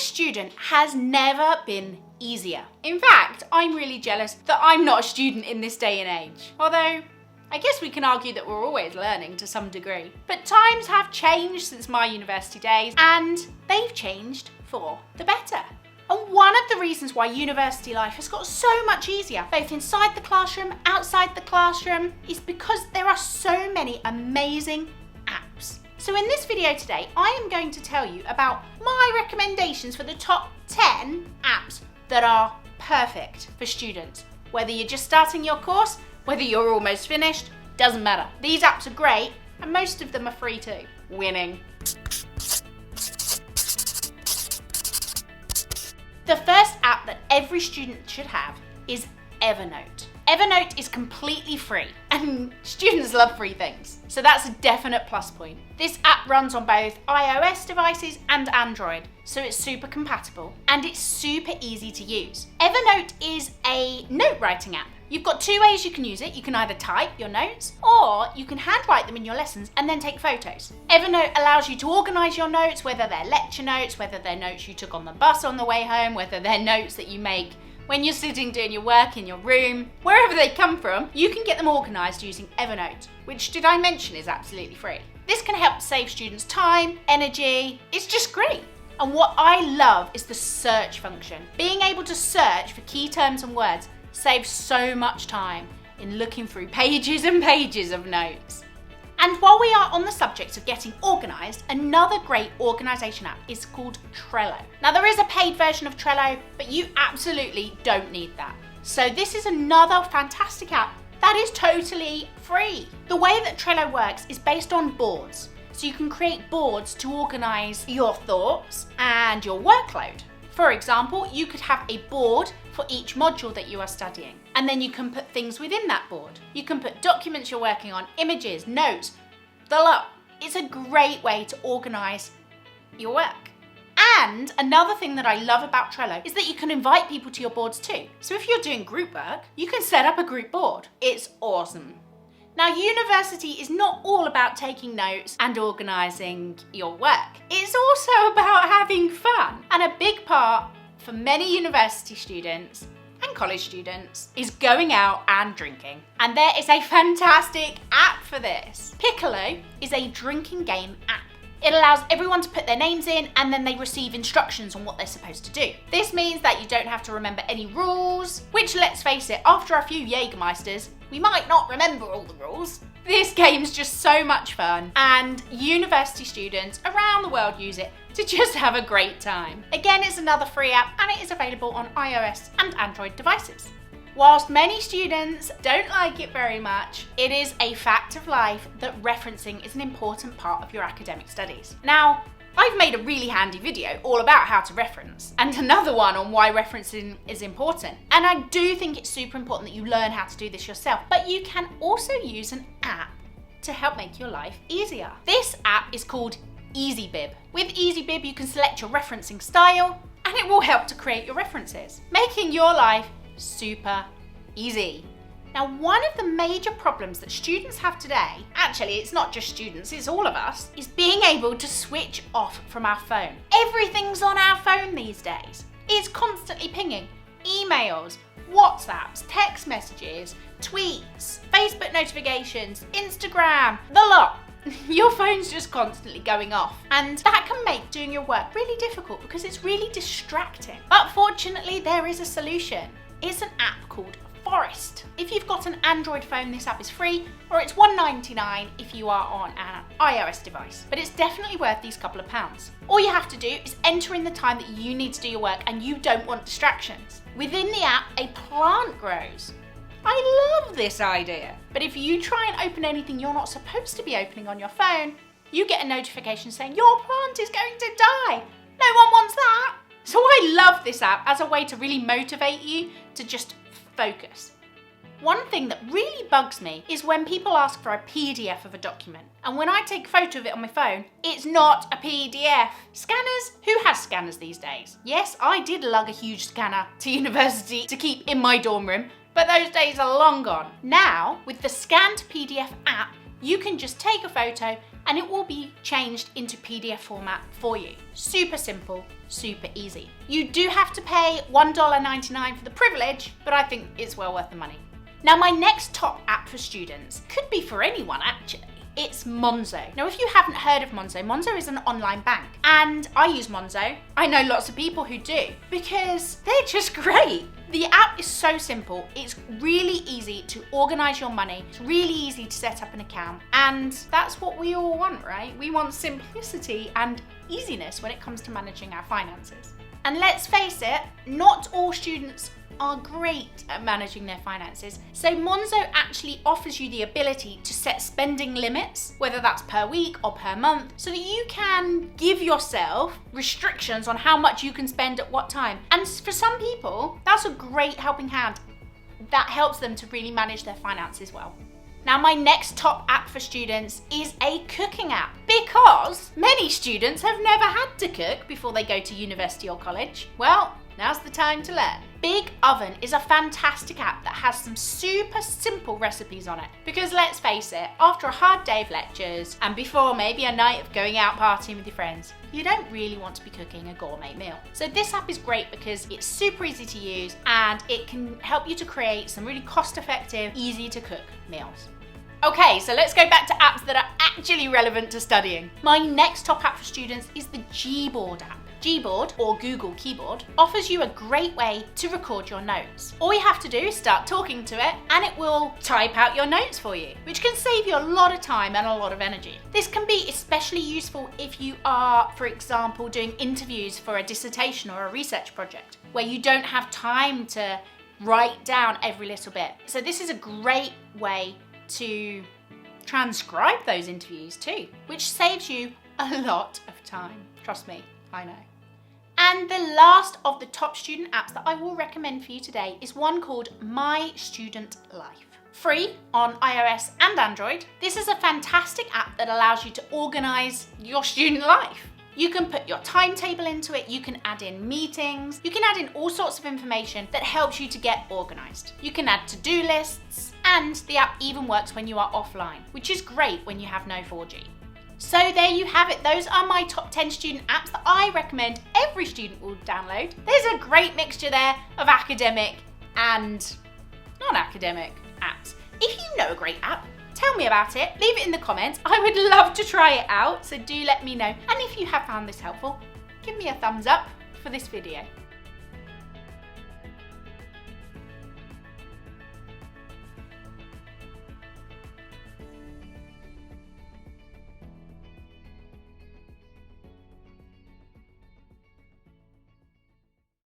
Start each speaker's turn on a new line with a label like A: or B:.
A: a student has never been easier. In fact, I'm really jealous that I'm not a student in this day and age. Although, I guess we can argue that we're always learning to some degree. But times have changed since my university days, and they've changed for the better. And one of the reasons why university life has got so much easier, both inside the classroom, outside the classroom, is because there are so many amazing apps. So in this video today, I am going to tell you about my recommendations for the top 10 apps that are perfect for students. Whether you're just starting your course, whether you're almost finished, doesn't matter. These apps are great, and most of them are free too. Winning. The first app that every student should have is Evernote. Evernote is completely free, and students love free things, so that's a definite plus point. This app runs on both iOS devices and Android, so it's super compatible, and it's super easy to use. Evernote is a note writing app. You've got two ways you can use it. You can either type your notes, or you can handwrite them in your lessons and then take photos. Evernote allows you to organise your notes, whether they're lecture notes, whether they're notes you took on the bus on the way home, whether they're notes that you make when you're sitting doing your work in your room. Wherever they come from, you can get them organised using Evernote, which, did I mention, is absolutely free. This can help save students time, energy. It's just great. And what I love is the search function. Being able to search for key terms and words saves so much time in looking through pages and pages of notes. And while we are on the subject of getting organised, another great organisation app is called Trello. Now there is a paid version of Trello, but you absolutely don't need that. So this is another fantastic app that is totally free. The way that Trello works is based on boards. So you can create boards to organise your thoughts and your workload. For example, you could have a board for each module that you are studying, and then you can put things within that board. You can put documents you're working on, images, notes, the lot. It's a great way to organise your work. And another thing that I love about Trello is that you can invite people to your boards too. So if you're doing group work, you can set up a group board. It's awesome. Now, university is not all about taking notes and organising your work. It's also about having fun. And a big part for many university students and college students is going out and drinking. And there is a fantastic app for this. Piccolo is a drinking game app. It allows everyone to put their names in, and then they receive instructions on what they're supposed to do. This means that you don't have to remember any rules, which, let's face it, after a few Jägermeisters, we might not remember all the rules. This game's just so much fun, and university students around the world use it to just have a great time. Again, it's another free app, and it is available on iOS and Android devices. Whilst many students don't like it very much, it is a fact of life that referencing is an important part of your academic studies. Now, I've made a really handy video all about how to reference, and another one on why referencing is important. And I do think it's super important that you learn how to do this yourself, but you can also use an app to help make your life easier. This app is called EasyBib. With EasyBib, you can select your referencing style, and it will help to create your references, making your life super easy. Now, one of the major problems that students have today, actually it's not just students, it's all of us, is being able to switch off from our phone. Everything's on our phone these days. It's constantly pinging. Emails, WhatsApps, text messages, tweets, Facebook notifications, Instagram, the lot. Your phone's just constantly going off, and that can make doing your work really difficult because it's really distracting. But fortunately, there is a solution. It's an app called Forest. If you've got an Android phone, this app is free, or it's $1.99 if you are on an iOS device. But it's definitely worth these couple of pounds. All you have to do is enter in the time that you need to do your work and you don't want distractions. Within the app, a plant grows. I love this idea. But if you try and open anything you're not supposed to be opening on your phone, you get a notification saying your plant is going to die. No one wants that. So I love this app as a way to really motivate you to just focus. One thing that really bugs me is when people ask for a PDF of a document, and when I take a photo of it on my phone, it's not a PDF. Scanners? Who has scanners these days? Yes, I did lug a huge scanner to university to keep in my dorm room, but those days are long gone. Now, with the scanned PDF app, you can just take a photo and it will be changed into PDF format for you. Super simple, super easy. You do have to pay $1.99 for the privilege, but I think it's well worth the money. Now, my next top app for students could be for anyone actually. It's Monzo. Now, if you haven't heard of Monzo, Monzo is an online bank, and I use Monzo. I know lots of people who do because they're just great. The app is so simple. It's really easy to organize your money. It's really easy to set up an account, and that's what we all want, right? We want simplicity and easiness when it comes to managing our finances. And let's face it, not all students are great at managing their finances. So Monzo actually offers you the ability to set spending limits, whether that's per week or per month, so that you can give yourself restrictions on how much you can spend at what time. And for some people, that's a great helping hand. That helps them to really manage their finances well. Now, my next top app for students is a cooking app, because many students have never had to cook before they go to university or college. Well, now's the time to learn. Big Oven is a fantastic app that has some super simple recipes on it. Because let's face it, after a hard day of lectures and before maybe a night of going out partying with your friends, you don't really want to be cooking a gourmet meal. So this app is great because it's super easy to use and it can help you to create some really cost-effective, easy to cook meals. Okay, so let's go back to apps that are actually relevant to studying. My next top app for students is the Gboard app. Gboard, or Google Keyboard, offers you a great way to record your notes. All you have to do is start talking to it and it will type out your notes for you, which can save you a lot of time and a lot of energy. This can be especially useful if you are, for example, doing interviews for a dissertation or a research project, where you don't have time to write down every little bit. So this is a great way to transcribe those interviews too, which saves you a lot of time. Trust me, I know. And the last of the top student apps that I will recommend for you today is one called My Student Life. Free on iOS and Android, this is a fantastic app that allows you to organize your student life. You can put your timetable into it, you can add in meetings, you can add in all sorts of information that helps you to get organized. You can add to-do lists, and the app even works when you are offline, which is great when you have no 4G. So there you have it. Those are my top 10 student apps that I recommend every student will download. There's a great mixture there of academic and non-academic apps. If you know a great app, tell me about it. Leave it in the comments. I would love to try it out, so do let me know. And if you have found this helpful, give me a thumbs up for this video.